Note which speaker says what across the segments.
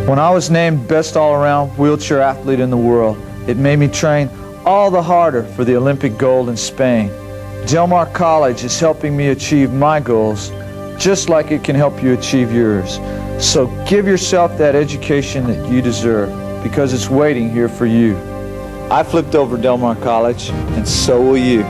Speaker 1: When I was named best all-around wheelchair athlete in the world, it made me train all the harder for the Olympic gold in Spain. Del Mar College is helping me achieve my goals, just like it can help you achieve yours. So give yourself that education that you deserve, because it's waiting here for you. I flipped over Del Mar College, and so will you.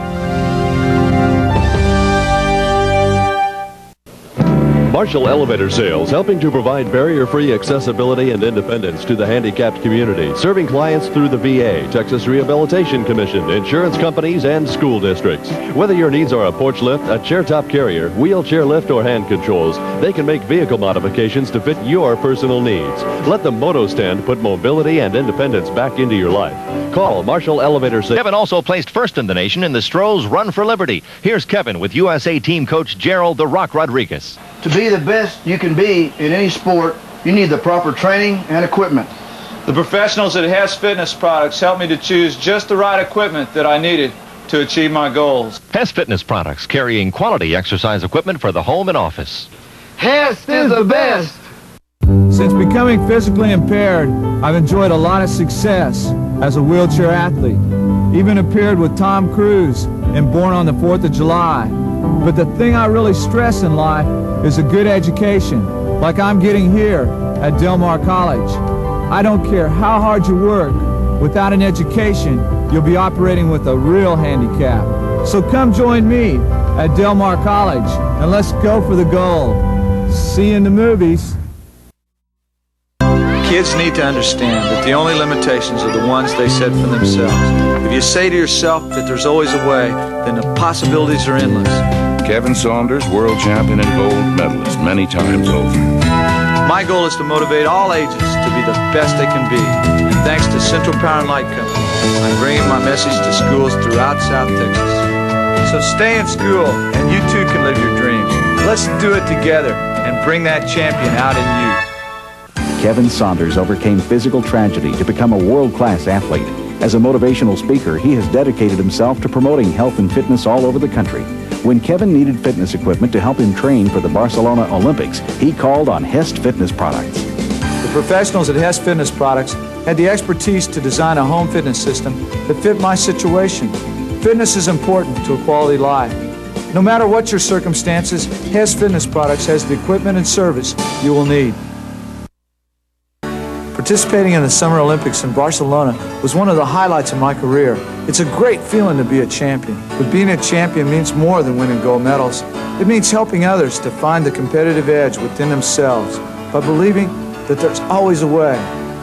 Speaker 2: Marshall Elevator Sales, helping to provide barrier-free accessibility and independence to the handicapped community, serving clients through the VA, Texas Rehabilitation Commission, insurance companies, and school districts. Whether your needs are a porch lift, a chair-top carrier, wheelchair lift, or hand controls, they can make vehicle modifications to fit your personal needs. Let the Moto Stand put mobility and independence back into your life. Call Marshall Elevator Sales.
Speaker 3: Kevin also placed first in the nation in the Stroh's Run for Liberty. Here's Kevin with USA team coach Gerald "The Rock" Rodriguez.
Speaker 4: To be the best you can be in any sport, you need the proper training and equipment.
Speaker 1: The professionals at Hess Fitness Products helped me to choose just the right equipment that I needed to achieve my goals.
Speaker 3: Hess Fitness Products, carrying quality exercise equipment for the home and office.
Speaker 4: Hess is the best!
Speaker 1: Since becoming physically impaired, I've enjoyed a lot of success as a wheelchair athlete. Even appeared with Tom Cruise in Born on the 4th of July. But the thing I really stress in life is a good education, like I'm getting here at Del Mar College. I don't care how hard you work, without an education, you'll be operating with a real handicap. So come join me at Del Mar College, and let's go for the gold. See you in the movies. Kids need to understand that the only limitations are the ones they set for themselves. If you say to yourself that there's always a way, then the possibilities are endless.
Speaker 5: Kevin Saunders, world champion and gold medalist many times over.
Speaker 1: My goal is to motivate all ages to be the best they can be. And thanks to Central Power and Light Company, I'm bringing my message to schools throughout South Texas. So stay in school, and you too can live your dreams. Let's do it together and bring that champion out in you.
Speaker 6: Kevin Saunders overcame physical tragedy to become a world-class athlete. As a motivational speaker, he has dedicated himself to promoting health and fitness all over the country. When Kevin needed fitness equipment to help him train for the Barcelona Olympics, he called on Hess Fitness Products.
Speaker 1: The professionals at Hess Fitness Products had the expertise to design a home fitness system that fit my situation. Fitness is important to a quality life. No matter what your circumstances, Hess Fitness Products has the equipment and service you will need. Participating in the Summer Olympics in Barcelona was one of the highlights of my career. It's a great feeling to be a champion, but being a champion means more than winning gold medals. It means helping others to find the competitive edge within themselves by believing that there's always a way.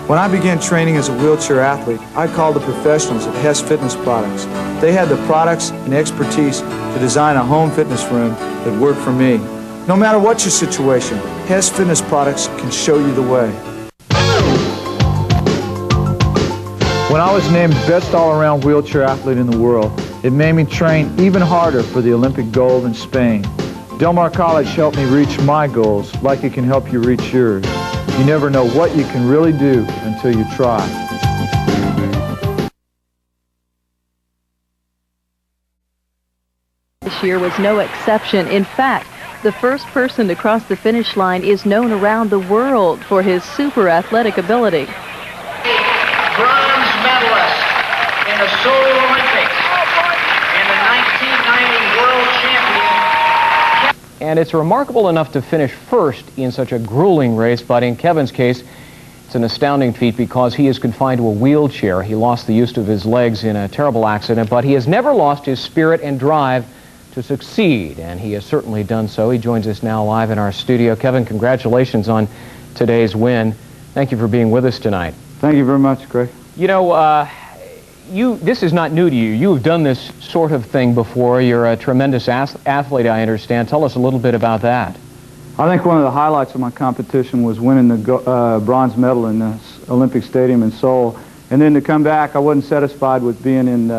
Speaker 1: When I began training as a wheelchair athlete, I called the professionals at Hess Fitness Products. They had the products and expertise to design a home fitness room that worked for me. No matter what your situation, Hess Fitness Products can show you the way. When I was named best all-around wheelchair athlete in the world, it made me train even harder for the Olympic gold in Spain. Del Mar College helped me reach my goals, like it can help you reach yours. You never know what you can really do until you try.
Speaker 7: This year was no exception. In fact, the first person to cross the finish line is known around the world for his super athletic ability.
Speaker 8: Bronze medalist in the Seoul Olympics and the 1990 world champion.
Speaker 9: And it's remarkable enough to finish first in such a grueling race, but in Kevin's case, it's an astounding feat because he is confined to a wheelchair. He lost the use of his legs in a terrible accident, but he has never lost his spirit and drive to succeed, and he has certainly done so. He joins us now live in our studio. Kevin, congratulations on today's win. Thank you for being with us tonight.
Speaker 1: Thank you very much, Greg.
Speaker 9: You know, this is not new to you. You have done this sort of thing before. You're a tremendous athlete, I understand. Tell us a little bit about that.
Speaker 1: I think one of the highlights of my competition was winning the bronze medal in the Olympic Stadium in Seoul. And then to come back, I wasn't satisfied with being in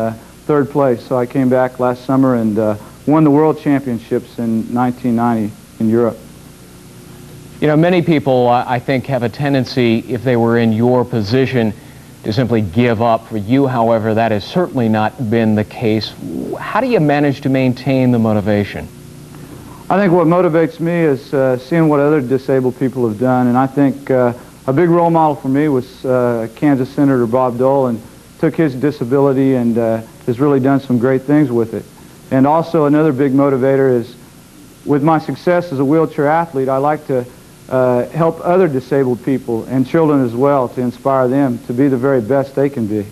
Speaker 1: third place. So I came back last summer and won the World Championships in 1990 in Europe.
Speaker 9: You know, many people, I think, have a tendency, if they were in your position, to simply give up. For you, however, that has certainly not been the case. How do you manage to maintain the motivation?
Speaker 1: I think what motivates me is seeing what other disabled people have done, and I think a A big role model for me was Kansas Senator Bob Dole, and took his disability and has really done some great things with it. And also another big motivator is, with my success as a wheelchair athlete, I like to help other disabled people and children as well, to inspire them to be the very best they can be.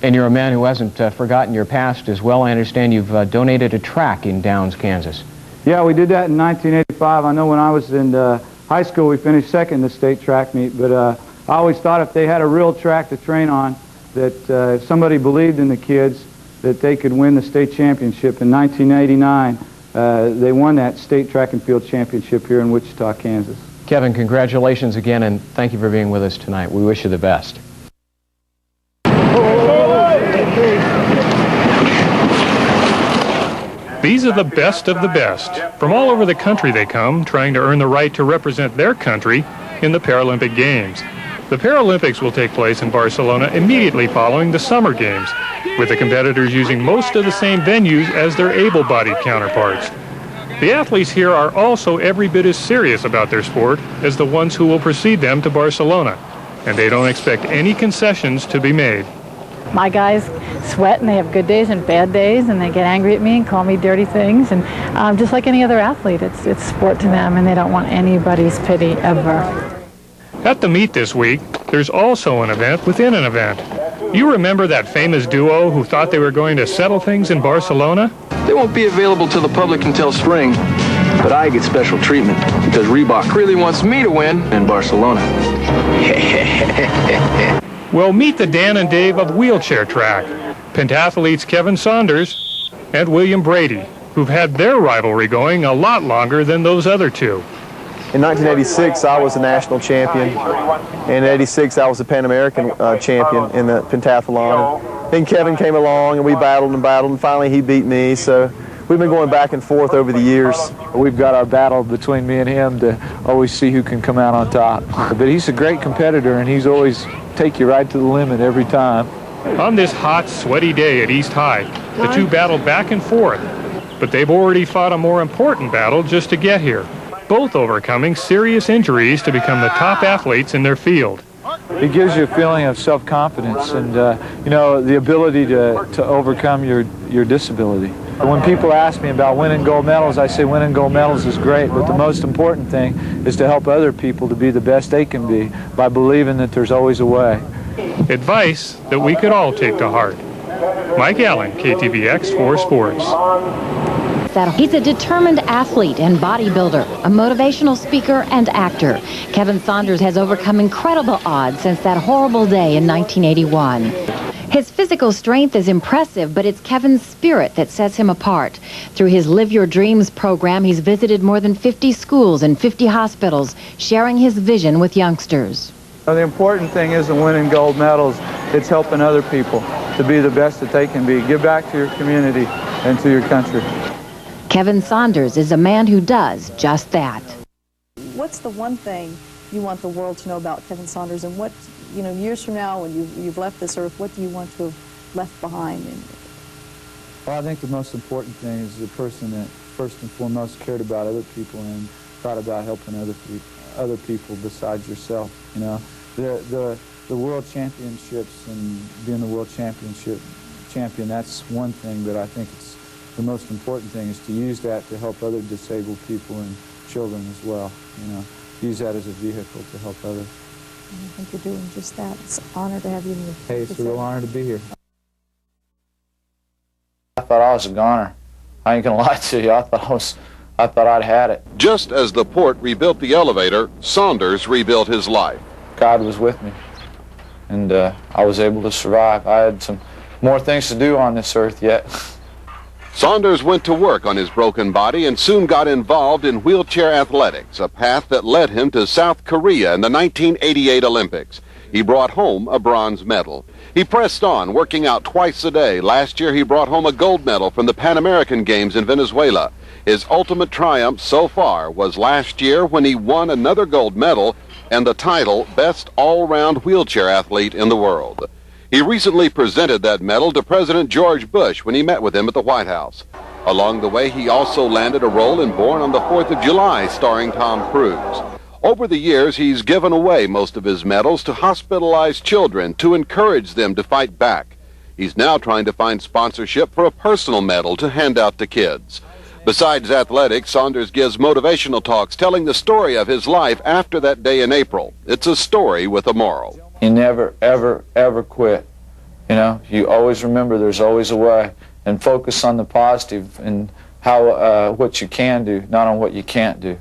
Speaker 9: And you're a man who hasn't forgotten your past as well. I understand you've donated a track in Downs, Kansas.
Speaker 1: Yeah, we did that in 1985. I know when I was in high school we finished second in the state track meet, but I always thought if they had a real track to train on, that if somebody believed in the kids, that they could win the state championship. In 1989, they won that state track and field championship here in Wichita, Kansas.
Speaker 9: Kevin, congratulations again, and thank you for being with us tonight. We wish you the best.
Speaker 10: These are the best of the best. From all over the country they come, trying to earn the right to represent their country in the Paralympic Games. The Paralympics will take place in Barcelona immediately following the Summer Games, with the competitors using most of the same venues as their able-bodied counterparts. The athletes here are also every bit as serious about their sport as the ones who will precede them to Barcelona, and they don't expect any concessions to be made.
Speaker 11: My guys sweat, and they have good days and bad days, and they get angry at me and call me dirty things, and just like any other athlete, it's sport to them, and they don't want anybody's pity ever.
Speaker 10: At the meet this week, there's also an event within an event. You remember that famous duo who thought they were going to settle things in Barcelona?
Speaker 12: They won't be available to the public until spring, but I get special treatment because Reebok really wants me to win in Barcelona.
Speaker 10: Well, meet the Dan and Dave of wheelchair track, pentathletes Kevin Saunders and William Brady, who've had their rivalry going a lot longer than those other two.
Speaker 13: In 1986, I was a national champion. In 86, I was a Pan American champion in the pentathlon. Then Kevin came along, and we battled, and finally he beat me. So we've been going back and forth over the years.
Speaker 1: We've got our battle between me and him to always see who can come out on top. But he's a great competitor, and he's always take you right to the limit every time.
Speaker 10: On this hot, sweaty day at East High, the two battled back and forth. But they've already fought a more important battle just to get here, both overcoming serious injuries to become the top athletes in their field.
Speaker 1: It gives you a feeling of self-confidence and, the ability to overcome your disability. When people ask me about winning gold medals, I say winning gold medals is great, but the most important thing is to help other people to be the best they can be by believing that there's always a way.
Speaker 10: Advice that we could all take to heart. Mike Allen, KTVX 4 Sports.
Speaker 14: He's a determined athlete and bodybuilder, a motivational speaker and actor. Kevin Saunders has overcome incredible odds since that horrible day in 1981. His physical strength is impressive, but it's Kevin's spirit that sets him apart. Through his Live Your Dreams program, he's visited more than 50 schools and 50 hospitals, sharing his vision with youngsters.
Speaker 1: The important thing isn't winning gold medals, it's helping other people to be the best that they can be. Give back to your community and to your country.
Speaker 14: Kevin Saunders is a man who does just that.
Speaker 15: What's the one thing you want the world to know about Kevin Saunders, and what, years from now when you've left this earth, what do you want to have left behind?
Speaker 1: Well, I think the most important thing is the person that first and foremost cared about other people and thought about helping other people besides yourself. The world championships and being the world champion, that's one thing, but I think it's the most important thing is to use that to help other disabled people and children as well. Use that as a vehicle to help others.
Speaker 15: I think you're doing just that. It's an honor to have you in the
Speaker 1: Hey, it's a real honor to be here.
Speaker 16: I thought I was a goner. I ain't gonna lie to you. I thought I'd had it.
Speaker 17: Just as the port rebuilt the elevator, Saunders rebuilt his life.
Speaker 16: God was with me, and I was able to survive. I had some more things to do on this earth yet.
Speaker 17: Saunders went to work on his broken body and soon got involved in wheelchair athletics, a path that led him to South Korea in the 1988 Olympics. He brought home a bronze medal. He pressed on, working out twice a day. Last year, he brought home a gold medal from the Pan American Games in Venezuela. His ultimate triumph so far was last year when he won another gold medal and the title Best All-Round Wheelchair Athlete in the World. He recently presented that medal to President George Bush when he met with him at the White House. Along the way, he also landed a role in Born on the 4th of July, starring Tom Cruise. Over the years, he's given away most of his medals to hospitalized children to encourage them to fight back. He's now trying to find sponsorship for a personal medal to hand out to kids. Besides athletics, Saunders gives motivational talks telling the story of his life after that day in April. It's a story with a moral.
Speaker 16: You never, ever, ever quit. You know, you always remember there's always a way, and focus on the positive and how what you can do, not on what you can't do.